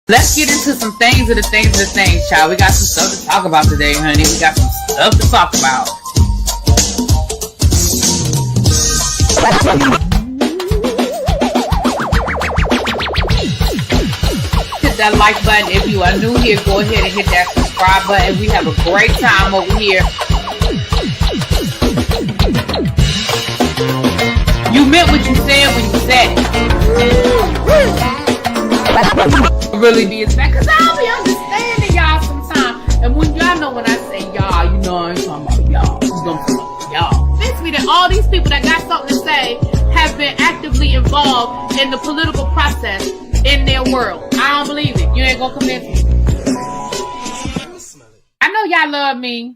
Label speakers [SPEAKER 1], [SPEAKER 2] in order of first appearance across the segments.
[SPEAKER 1] Let's get into some things of the things, child. We got some stuff to talk about today, honey. We got some stuff to talk about. Hit that like button. If you are new here, go ahead and hit that subscribe button. We have a great time over here. You meant what you said when you said it. Really be that, because I'll be understanding y'all sometimes. And when y'all know when I say y'all, you know I ain't talking about y'all. You know I'm talking about y'all. It's me that all these people that got something to say have been actively involved in the political process in their world. I don't believe it. You ain't gonna convince me. I know y'all love me.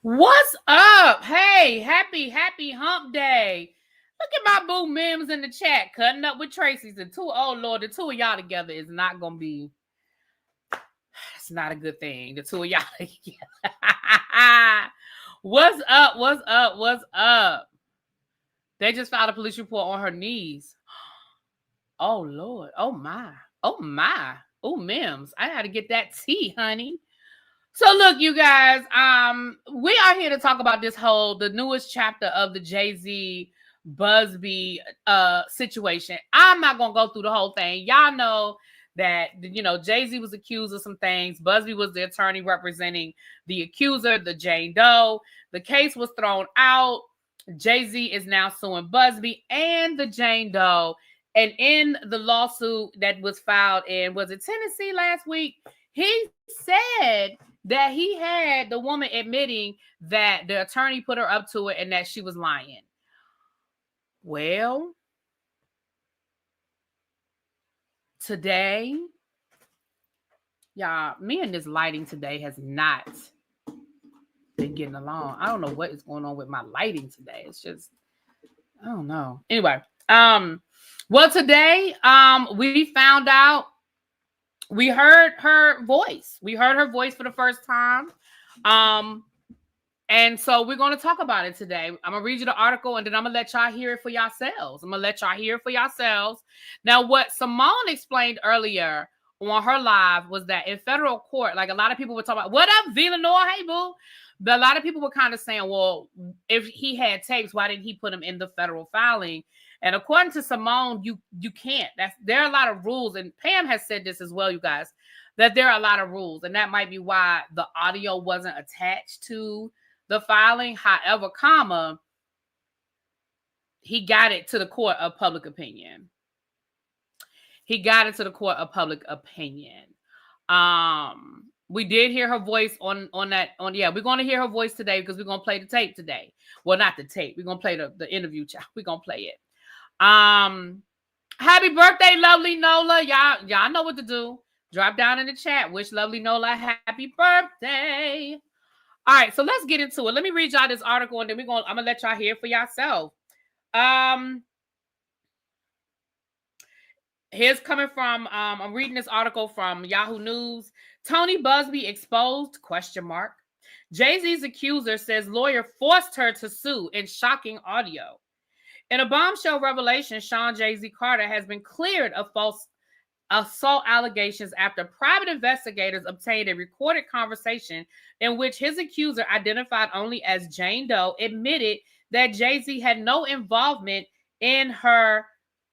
[SPEAKER 1] What's up? Hey, happy hump day. Look at my boo Mims in the chat cutting up with Tracy's. The two of y'all together is not gonna be, it's not a good thing. The two of y'all together. What's up? They just filed a police report on her knees. Oh Lord. Oh my. Oh Mims, I gotta get that tea, honey. So look, you guys, we are here to talk about the newest chapter of the Jay-Z Buzbee situation. I'm not going to go through the whole thing. Y'all know that, Jay-Z was accused of some things. Buzbee was the attorney representing the accuser, the Jane Doe. The case was thrown out. Jay-Z is now suing Buzbee and the Jane Doe. And in the lawsuit that was filed in, was it Tennessee last week? He said that he had the woman admitting that the attorney put her up to it and that she was lying. Well, today, y'all, me and this lighting today has not been getting along. I don't know what is going on with my lighting today. It's just, I don't know. Anyway, well, today, we found out. We heard her voice. We heard her voice for the first time. And so we're going to talk about it today. I'm going to read you the article and then I'm going to let y'all hear it for yourselves. Now, what Simone explained earlier on her live was that in federal court, like a lot of people were talking about, what up, Villanova? Hey, boo. But a lot of people were kind of saying, well, if he had tapes, why didn't he put them in the federal filing? And according to Simone, you can't. There are a lot of rules, and Pam has said this as well, you guys, that there are a lot of rules, and that might be why the audio wasn't attached to the filing. However, he got it to the court of public opinion. We did hear her voice on that. We're going to hear her voice today because we're going to play the tape today. Well, not the tape. We're going to play the interview. We're going to play it. Happy birthday, lovely Nola. Y'all know what to do. Drop down in the chat. Wish lovely Nola happy birthday. All right, so let's get into it. Let me read y'all this article and then I'm gonna let y'all hear for yourself. Here's coming from I'm reading this article from Yahoo News. Tony Buzbee exposed ? Jay-Z's accuser says lawyer forced her to sue in shocking audio. In a bombshell revelation, Sean Jay-Z Carter has been cleared of false assault allegations after private investigators obtained a recorded conversation in which his accuser, identified only as Jane Doe, admitted that Jay-Z had no involvement in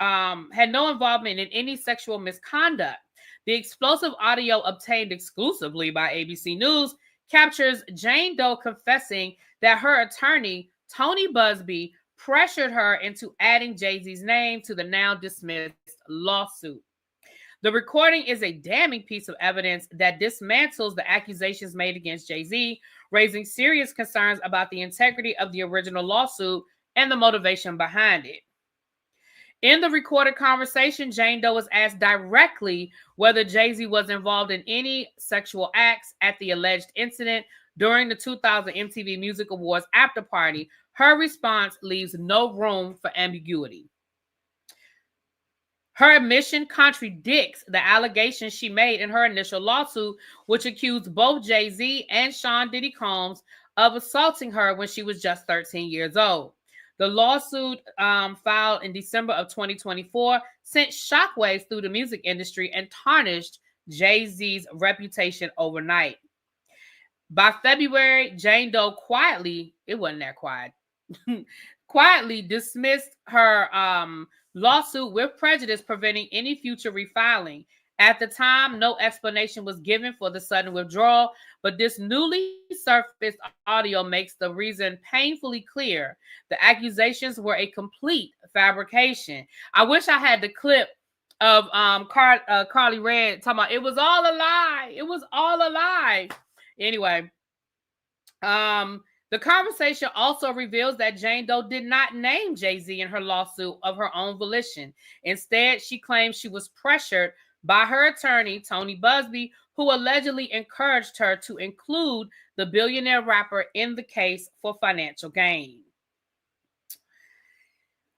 [SPEAKER 1] any sexual misconduct. The explosive audio obtained exclusively by ABC News captures Jane Doe confessing that her attorney, Tony Buzbee, pressured her into adding Jay-Z's name to the now dismissed lawsuit. The recording is a damning piece of evidence that dismantles the accusations made against Jay-Z, raising serious concerns about the integrity of the original lawsuit and the motivation behind it. In the recorded conversation, Jane Doe was asked directly whether Jay-Z was involved in any sexual acts at the alleged incident during the 2000 MTV Music Awards after party. Her response leaves no room for ambiguity. Her admission contradicts the allegations she made in her initial lawsuit, which accused both Jay-Z and Sean Diddy Combs of assaulting her when she was just 13 years old. The lawsuit filed in December of 2024 sent shockwaves through the music industry and tarnished Jay-Z's reputation overnight. By February, Jane Doe quietly dismissed her lawsuit with prejudice, preventing any future refiling. At the time, no explanation was given for the sudden withdrawal, but this newly surfaced audio makes the reason painfully clear. The accusations were a complete fabrication. I wish I had the clip of Carly Red talking about it was all a lie. It was all a lie. Anyway, the conversation also reveals that Jane Doe did not name Jay-Z in her lawsuit of her own volition. Instead, she claims she was pressured by her attorney, Tony Buzbee, who allegedly encouraged her to include the billionaire rapper in the case for financial gain.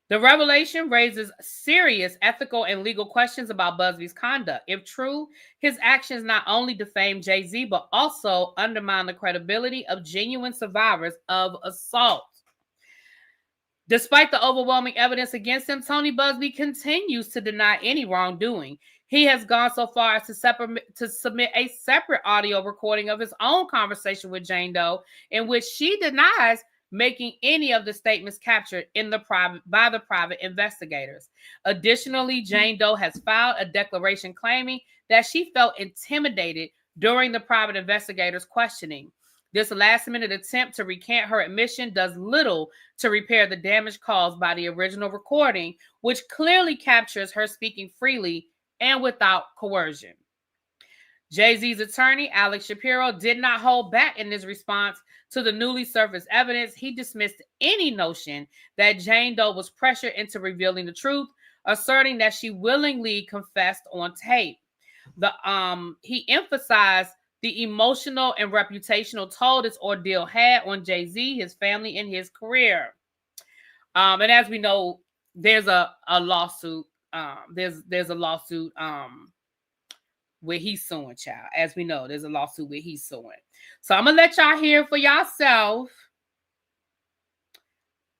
[SPEAKER 1] The revelation raises serious ethical and legal questions about Buzbee's conduct. If true, his actions not only defame Jay-Z, but also undermine the credibility of genuine survivors of assault. Despite the overwhelming evidence against him, Tony Buzbee continues to deny any wrongdoing. He has gone so far as to submit a separate audio recording of his own conversation with Jane Doe, in which she denies making any of the statements captured by the private investigators. Additionally, Jane Doe has filed a declaration claiming that she felt intimidated during the private investigators' questioning. This last-minute attempt to recant her admission does little to repair the damage caused by the original recording, which clearly captures her speaking freely and without coercion. Jay-Z's attorney, Alex Shapiro, did not hold back in his response to the newly surfaced evidence. He dismissed any notion that Jane Doe was pressured into revealing the truth, asserting that she willingly confessed on tape. He emphasized the emotional and reputational toll this ordeal had on Jay-Z, his family, and his career. And as we know, there's a lawsuit. There's a lawsuit where he's suing, child. As we know, there's a lawsuit where he's suing. So I'm gonna let y'all hear it for yourself.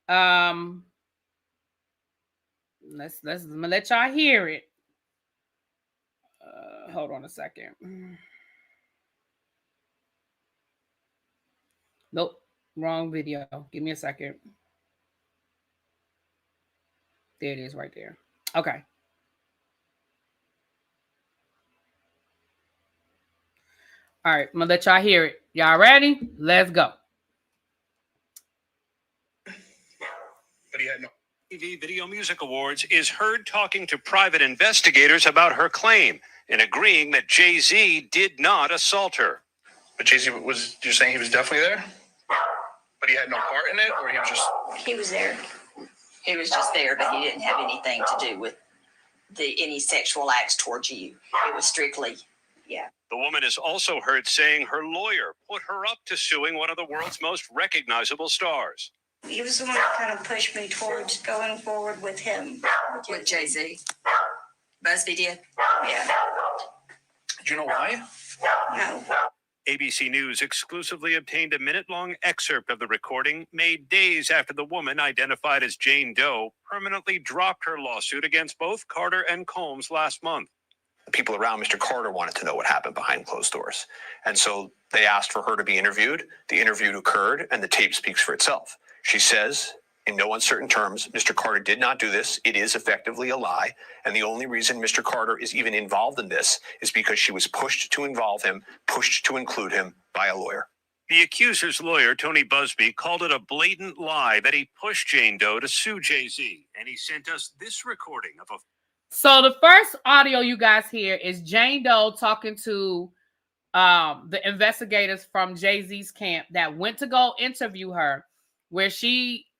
[SPEAKER 1] I'm gonna let y'all hear it. Hold on a second. Nope, wrong video. Give me a second. There it is right there. Okay. All right, I'm going to let y'all hear it. Y'all ready? Let's go.
[SPEAKER 2] But he had no. TV Video Music Awards is heard talking to private investigators about her claim and agreeing that Jay-Z did not assault her. But Jay-Z you're saying he was definitely there? But he had no part in it, or he was just...
[SPEAKER 3] He was there. He was just there, but he didn't have anything to do with any sexual acts towards you. It was strictly, yeah.
[SPEAKER 2] The woman is also heard saying her lawyer put her up to suing one of the world's most recognizable stars.
[SPEAKER 3] He was the one that kind of pushed me towards going forward with him. With Jay-Z. Buzbee did? Yeah.
[SPEAKER 2] Do you know why?
[SPEAKER 3] No.
[SPEAKER 2] ABC News exclusively obtained a minute-long excerpt of the recording made days after the woman, identified as Jane Doe, permanently dropped her lawsuit against both Carter and Combs last month.
[SPEAKER 4] The people around Mr. Carter wanted to know what happened behind closed doors. And so they asked for her to be interviewed. The interview occurred, and the tape speaks for itself. She says, in no uncertain terms, Mr. Carter did not do this. It is effectively a lie. And the only reason Mr. Carter is even involved in this is because she was pushed to involve him, pushed to include him by a lawyer.
[SPEAKER 2] The accuser's lawyer, Tony Buzbee, called it a blatant lie that he pushed Jane Doe to sue Jay-Z. And he sent us this recording of a...
[SPEAKER 1] So the first audio you guys hear is Jane Doe talking to the investigators from Jay-Z's camp that went to go interview her, where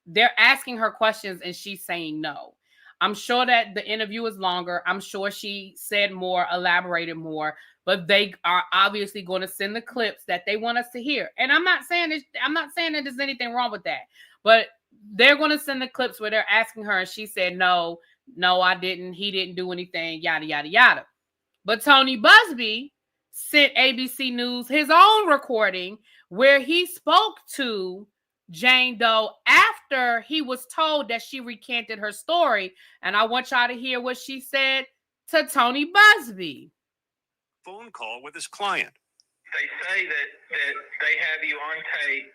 [SPEAKER 1] they're asking her questions and she's saying no. I'm sure that the interview is longer. I'm sure she said more, elaborated more, but they are obviously going to send the clips that they want us to hear. And I'm not saying that there's anything wrong with that, but they're going to send the clips where they're asking her and she said, no, I didn't. He didn't do anything, yada, yada, yada. But Tony Buzbee sent ABC News his own recording where he spoke to Jane Doe after he was told that she recanted her story. And I want y'all to hear what she said to Tony Buzbee.
[SPEAKER 2] Phone call with his client.
[SPEAKER 5] They say that they have you on tape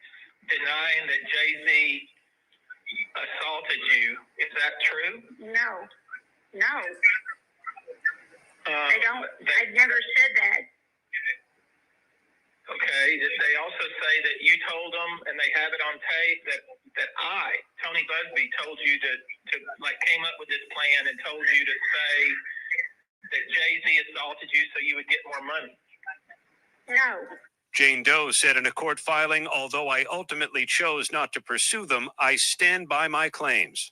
[SPEAKER 5] denying that Jay-Z assaulted you. Is that true?
[SPEAKER 6] No. I don't. I've never said that.
[SPEAKER 5] Okay. They also say that you told them, and they have it on tape, that I, Tony Buzbee, told you to came up with this plan and told you to say that Jay-Z assaulted you so you would get more money.
[SPEAKER 6] No.
[SPEAKER 2] Jane Doe said in a court filing, although I ultimately chose not to pursue them, I stand by my claims.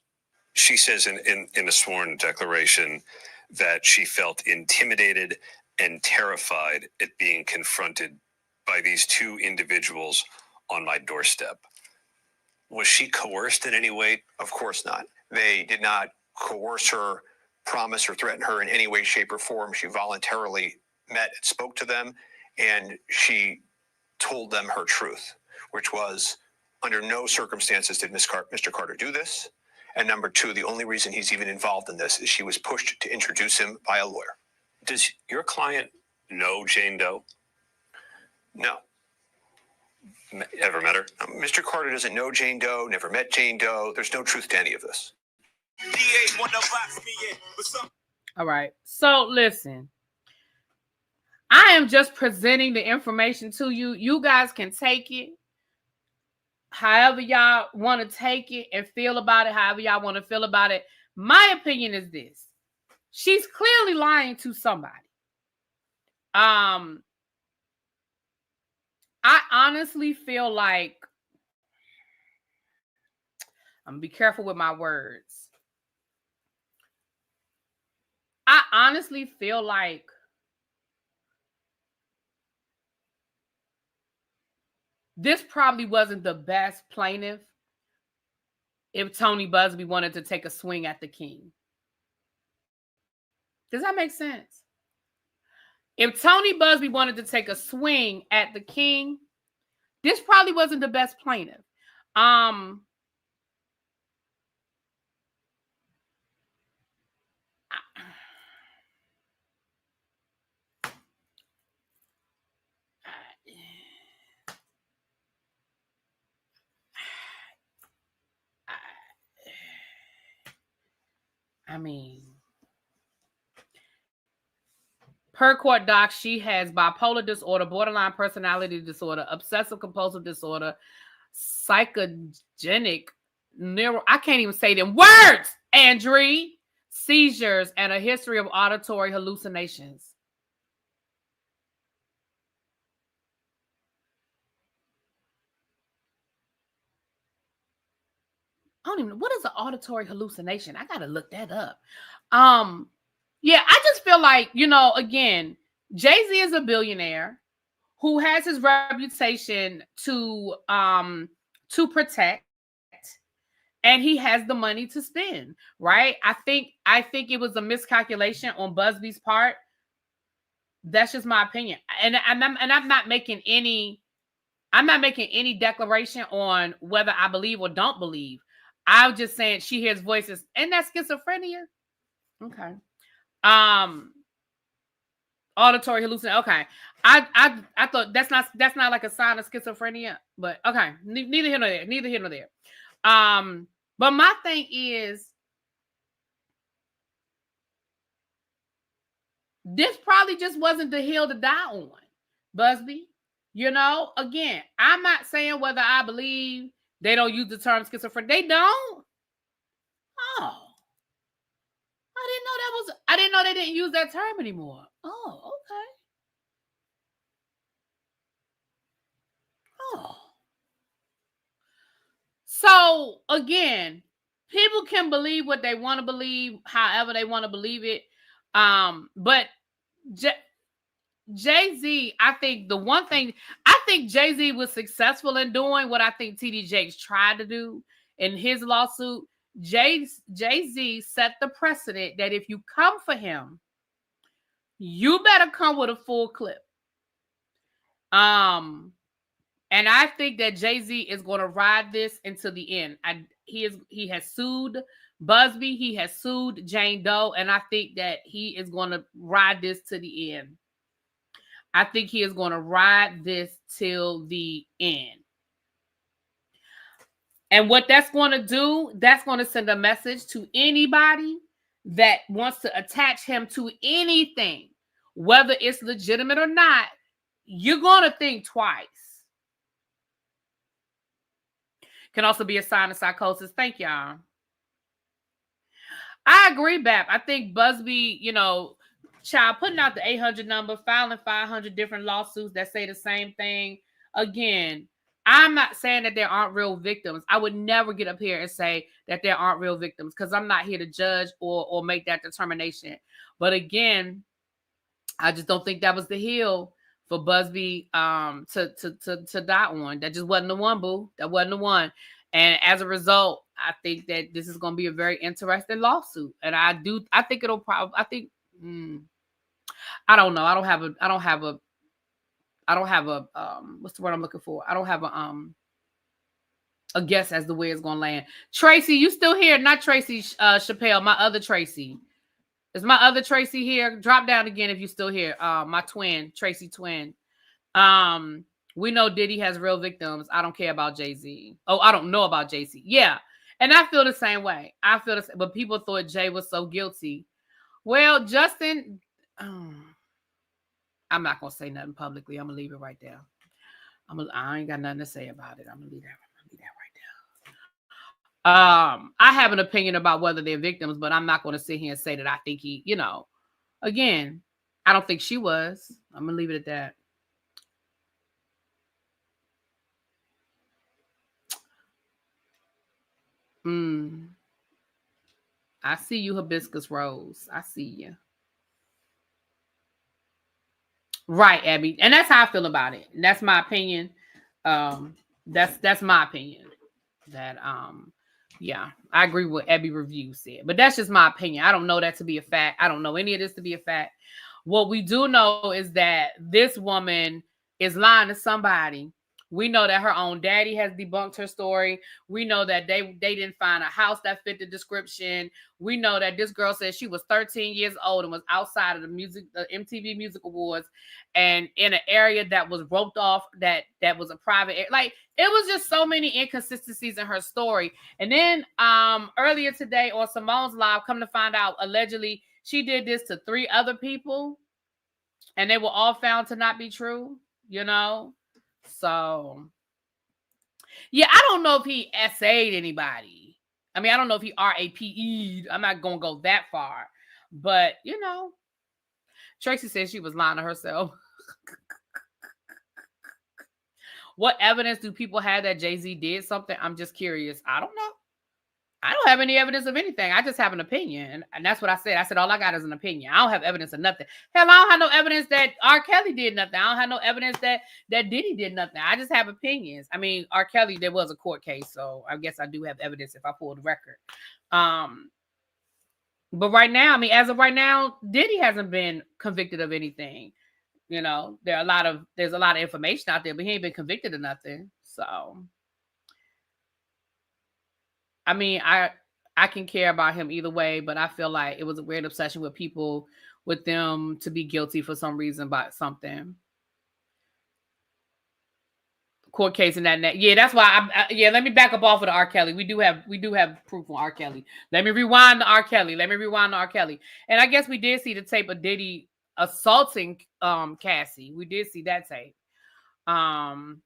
[SPEAKER 2] She says in a sworn declaration that she felt intimidated and terrified at being confronted by these two individuals on my doorstep. Was she coerced in any way?
[SPEAKER 4] Of course not. They did not coerce her, promise or threaten her in any way, shape, or form. She voluntarily met and spoke to them, and she told them her truth, which was, under no circumstances did Mr. Carter do this. And number two, the only reason he's even involved in this is she was pushed to introduce him by a lawyer.
[SPEAKER 2] Does your client know Jane Doe?
[SPEAKER 4] No.
[SPEAKER 2] Ever met her?
[SPEAKER 4] Mr. Carter doesn't know Jane Doe, never met Jane Doe. There's no truth to any of this.
[SPEAKER 1] All right. So listen, I am just presenting the information to you. You guys can take it however y'all want to take it and feel about it, however y'all want to feel about it. My opinion is this. She's clearly lying to somebody. I honestly feel like, I'm going to be careful with my words. I honestly feel like this probably wasn't the best plaintiff if Tony Buzbee wanted to take a swing at the king. Does that make sense? If Tony Buzbee wanted to take a swing at the king, this probably wasn't the best plaintiff. I mean, per court doc, she has bipolar disorder, borderline personality disorder, obsessive compulsive disorder, psychogenic I can't even say them words, Andre, seizures, and a history of auditory hallucinations. I don't even know. What is an auditory hallucination? I got to look that up. Yeah, I just feel like, again, Jay-Z is a billionaire who has his reputation to protect, and he has the money to spend, right? I think it was a miscalculation on Buzbee's part. That's just my opinion. And I'm not making any declaration on whether I believe or don't believe. I'm just saying she hears voices. Isn't that schizophrenia? Okay. Auditory hallucination. Okay. I thought that's not like a sign of schizophrenia, but okay. Neither here nor there. But my thing is, this probably just wasn't the hill to die on, Buzbee. Again, I'm not saying whether I believe they don't use the term schizophrenia. They don't. Oh. I didn't know they didn't use that term anymore. Oh, okay. Oh. So, again, people can believe what they want to believe, however they want to believe it. But Jay-Z, I think Jay-Z was successful in doing what I think TD Jakes tried to do in his lawsuit. Jay-Z set the precedent that if you come for him, you better come with a full clip. And I think that Jay-Z is going to ride this until the end. He has sued Buzbee. He has sued Jane Doe. And I think that he is going to ride this to the end. I think he is going to ride this till the end. And what that's going to do, that's going to send a message to anybody that wants to attach him to anything, whether it's legitimate or not. You're going to think twice. Can also be a sign of psychosis. Thank y'all. I agree, Bap. I think Buzbee, child, putting out the 800 number, filing 500 different lawsuits that say the same thing. Again, I'm not saying that there aren't real victims. I would never get up here and say that there aren't real victims because I'm not here to judge or make that determination. But again, I just don't think that was the hill for Buzbee to die on. That just wasn't the one, boo. That wasn't the one. And as a result, I think that this is going to be a very interesting lawsuit. And I think it'll probably, I don't know. I don't have a what's the word I'm looking for? I don't have a guess as to where it's going to land. Tracy, you still here? Not Tracy Chappelle, my other Tracy. Is my other Tracy here? Drop down again if you're still here. My twin, Tracy twin. We know Diddy has real victims. I don't care about Jay-Z. Oh, I don't know about Jay-Z. Yeah. And I feel the same way. I feel the same, but people thought Jay was so guilty. Well, Justin, I'm not going to say nothing publicly. I'm going to leave it right there. I ain't got nothing to say about it. I'm going to leave that right there. I have an opinion about whether they're victims, but I'm not going to sit here and say that I think he, again, I don't think she was. I'm going to leave it at that. I see you, Hibiscus Rose. I see you. Right, Abby. And that's how I feel about it. And that's my opinion. That's my opinion. That yeah, I agree with what Abby Review said. But that's just my opinion. I don't know that to be a fact. I don't know any of this to be a fact. What we do know is that this woman is lying to somebody. We know that her own daddy has debunked her story. We know that they didn't find a house that fit the description. We know that this girl said she was 13 years old and was outside of the MTV Music Awards and in an area that was roped off, that was a private area. Like, it was just so many inconsistencies in her story. And then earlier today on Simone's Live, come to find out, allegedly, she did this to 3 other people and they were all found to not be true, So, yeah, I don't know if he essayed anybody. I mean, I don't know if he RAPE'd. I'm not going to go that far. But, Tracy said she was lying to herself. What evidence do people have that Jay-Z did something? I'm just curious. I don't know. I don't have any evidence of anything. I just have an opinion. And that's what I said. I said, all I got is an opinion. I don't have evidence of nothing. Hell, I don't have no evidence that R. Kelly did nothing. I don't have no evidence that Diddy did nothing. I just have opinions. I mean, R. Kelly, there was a court case. So I guess I do have evidence if I pull the record. But right now, I mean, as of right now, Diddy hasn't been convicted of anything. There's a lot of information out there, but he ain't been convicted of nothing. So I mean, I can care about him either way, but I feel like it was a weird obsession with people, with them to be guilty for some reason about something. Court case and that. Yeah, that's why let me back up off of the R. Kelly. We do have proof on R. Kelly. Let me rewind to R. Kelly. And I guess we did see the tape of Diddy assaulting Cassie. We did see that tape. So.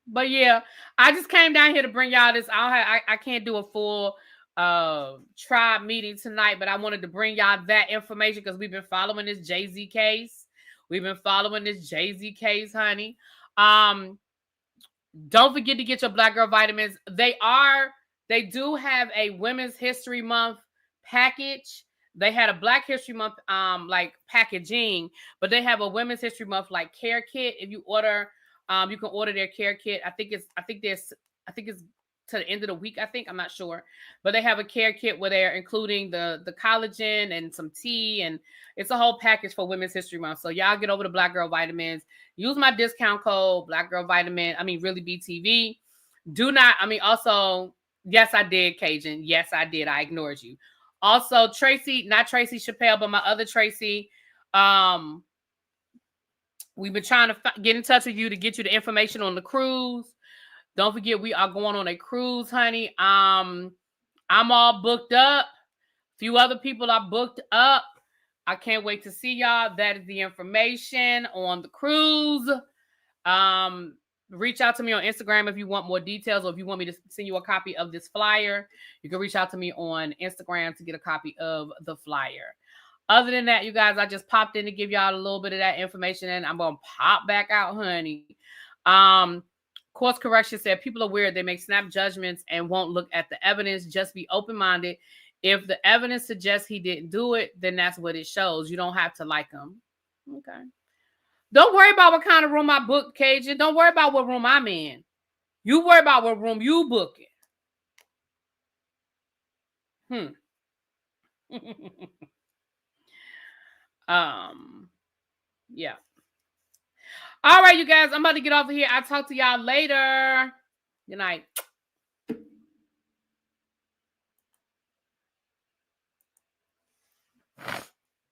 [SPEAKER 1] But yeah, I just came down here to bring y'all this. I can't do a full tribe meeting tonight, but I wanted to bring y'all that information because we've been following this Jay-Z case. Honey. Don't forget to get your Black Girl vitamins. They do have a Women's History Month package. They had a Black History Month like packaging, but they have a Women's History Month like care kit. If you order, you can order their care kit. I think it's to the end of the week, I think. I'm not sure. But they have a care kit where they're including the collagen and some tea, and it's a whole package for Women's History Month. So y'all get over to Black Girl Vitamins. Use my discount code, Black Girl Vitamin. ReallyBTV. Do not, also, yes, I did, Cajun. Yes, I did. I ignored you. Also, Tracy, not Tracy Chappelle, but my other Tracy, we've been trying to get in touch with you to get you the information on the cruise. Don't forget, we are going on a cruise, honey. I'm all booked up. A few other people are booked up. I can't wait to see y'all. That is the information on the cruise. Reach out to me on Instagram if you want more details, or if you want me to send you a copy of this flyer. You can reach out to me on Instagram to get a copy of the flyer. Other than that, you guys, I just popped in to give y'all a little bit of that information, and I'm going to pop back out, honey. Course correction said people are weird. They make snap judgments and won't look at the evidence. Just be open-minded. If the evidence suggests he didn't do it, then that's what it shows. You don't have to like him. Okay. Don't worry about what kind of room I booked, Cajun. Don't worry about what room I'm in. You worry about what room you book it. Yeah. All right, you guys. I'm about to get off of here. I'll talk to y'all later. Good night.